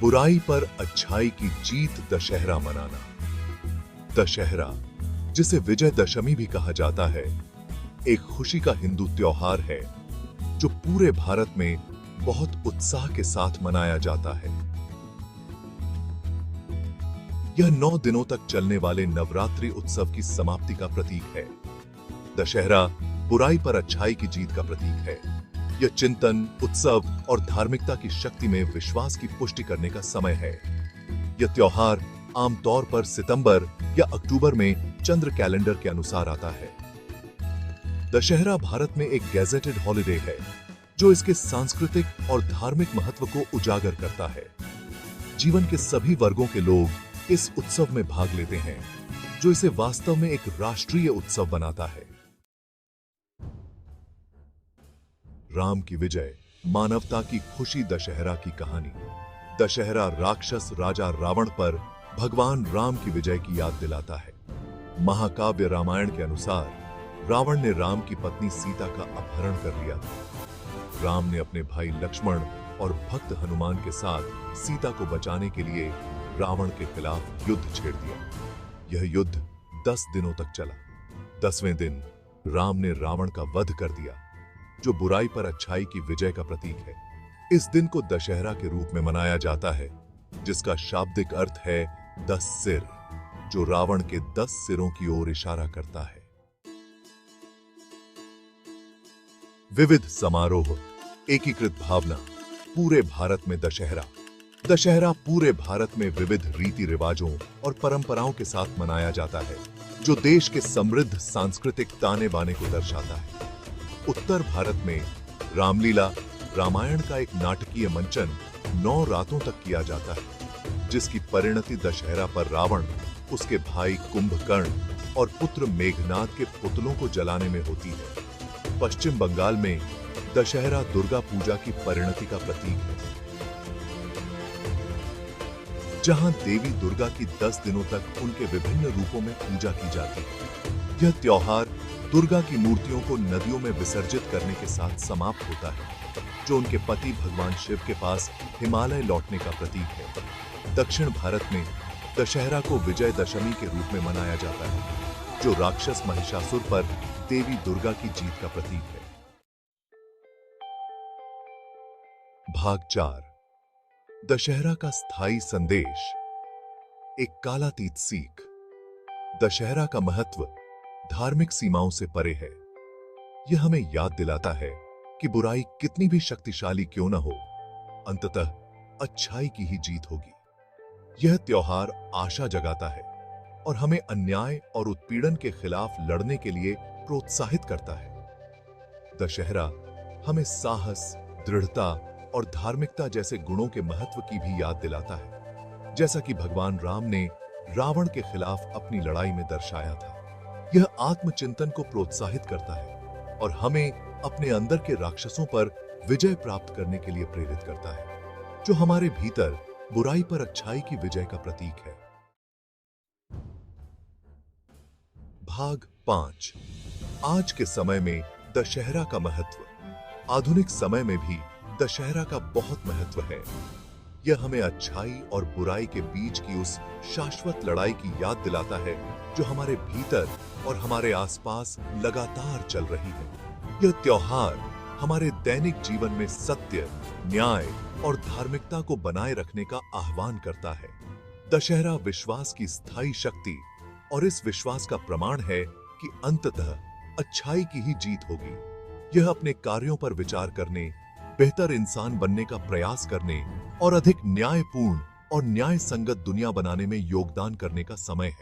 बुराई पर अच्छाई की जीत दशहरा मनाना। दशहरा, जिसे विजयदशमी भी कहा जाता है, एक खुशी का हिंदू त्योहार है जो पूरे भारत में बहुत उत्साह के साथ मनाया जाता है। यह 9 दिनों तक चलने वाले नवरात्रि उत्सव की समाप्ति का प्रतीक है। दशहरा बुराई पर अच्छाई की जीत का प्रतीक है। यह चिंतन, उत्सव और धार्मिकता की शक्ति में विश्वास की पुष्टि करने का समय है। यह त्योहार आमतौर पर सितंबर या अक्टूबर में चंद्र कैलेंडर के अनुसार आता है। दशहरा भारत में एक गैजेटेड हॉलिडे है जो इसके सांस्कृतिक और धार्मिक महत्व को उजागर करता है। जीवन के सभी वर्गों के लोग इस उत्सव में भाग लेते हैं, जो इसे वास्तव में एक राष्ट्रीय उत्सव बनाता है। राम की विजय, मानवता की खुशी। दशहरा की कहानी। दशहरा राक्षस राजा रावण पर भगवान राम की विजय की याद दिलाता है। महाकाव्य रामायण के अनुसार रावण ने राम की पत्नी सीता का अपहरण कर लिया था। राम ने अपने भाई लक्ष्मण और भक्त हनुमान के साथ सीता को बचाने के लिए रावण के खिलाफ युद्ध छेड़ दिया। यह युद्ध 10 दिनों तक चला। 10वें दिन राम ने रावण का वध कर दिया, जो बुराई पर अच्छाई की विजय का प्रतीक है। इस दिन को दशहरा के रूप में मनाया जाता है, जिसका शाब्दिक अर्थ है 10 सिर, जो रावण के 10 सिरों की ओर इशारा करता है। विविध समारोह, एकीकृत भावना। पूरे भारत में दशहरा। दशहरा पूरे भारत में विविध रीति रिवाजों और परंपराओं के साथ मनाया जाता है, जो देश के समृद्ध सांस्कृतिक ताने बाने को दर्शाता है। उत्तर भारत में रामलीला, रामायण का एक नाटकीय मंचन 9 रातों तक किया जाता है, जिसकी परिणति दशहरा पर रावण, उसके भाई कुंभकर्ण और पुत्र मेघनाद के पुतलों को जलाने में होती है। पश्चिम बंगाल में दशहरा दुर्गा पूजा की परिणति का प्रतीक है, जहां देवी दुर्गा की 10 दिनों तक उनके विभिन्न रूपों में पूजा की जाती है। यह त्योहार दुर्गा की मूर्तियों को नदियों में विसर्जित करने के साथ समाप्त होता है, जो उनके पति भगवान शिव के पास हिमालय लौटने का प्रतीक है। दक्षिण भारत में दशहरा को विजयदशमी के रूप में मनाया जाता है, जो राक्षस महिषासुर पर देवी दुर्गा की जीत का प्रतीक है। भाग 4। दशहरा का स्थायी संदेश। एक कालातीत सीख। दशहरा का महत्व धार्मिक सीमाओं से परे है। यह हमें याद दिलाता है कि बुराई कितनी भी शक्तिशाली क्यों न हो, अंततः अच्छाई की ही जीत होगी। यह त्योहार आशा जगाता है और हमें अन्याय और उत्पीड़न के खिलाफ लड़ने के लिए प्रोत्साहित करता है। दशहरा हमें साहस, दृढ़ता और धार्मिकता जैसे गुणों के महत्व की भी याद दिलाता है, जैसा कि भगवान राम ने रावण के खिलाफ अपनी लड़ाई में दर्शाया था। यह आत्मचिंतन को प्रोत्साहित करता है और हमें अपने अंदर के राक्षसों पर विजय प्राप्त करने के लिए प्रेरित करता है, जो हमारे भीतर बुराई पर अच्छाई की विजय का प्रतीक है। भाग 5। आज के समय में दशहरा का महत्व। आधुनिक समय में भी दशहरा का बहुत महत्व है। यह हमें अच्छाई और बुराई के बीच की उस शाश्वत लड़ाई की याद दिलाता है, जो हमारे भीतर और हमारे आसपास लगातार चल रही है। यह त्योहार हमारे दैनिक जीवन में सत्य, न्याय और धार्मिकता को बनाए रखने का आह्वान करता है। दशहरा विश्वास की स्थायी शक्ति और इस विश्वास का प्रमाण है कि अंततः अच्छाई की ही जीत होगी। यह अपने कार्यों पर विचार करने, बेहतर इंसान बनने का प्रयास करने और अधिक न्यायपूर्ण और न्याय संगत दुनिया बनाने में योगदान करने का समय है।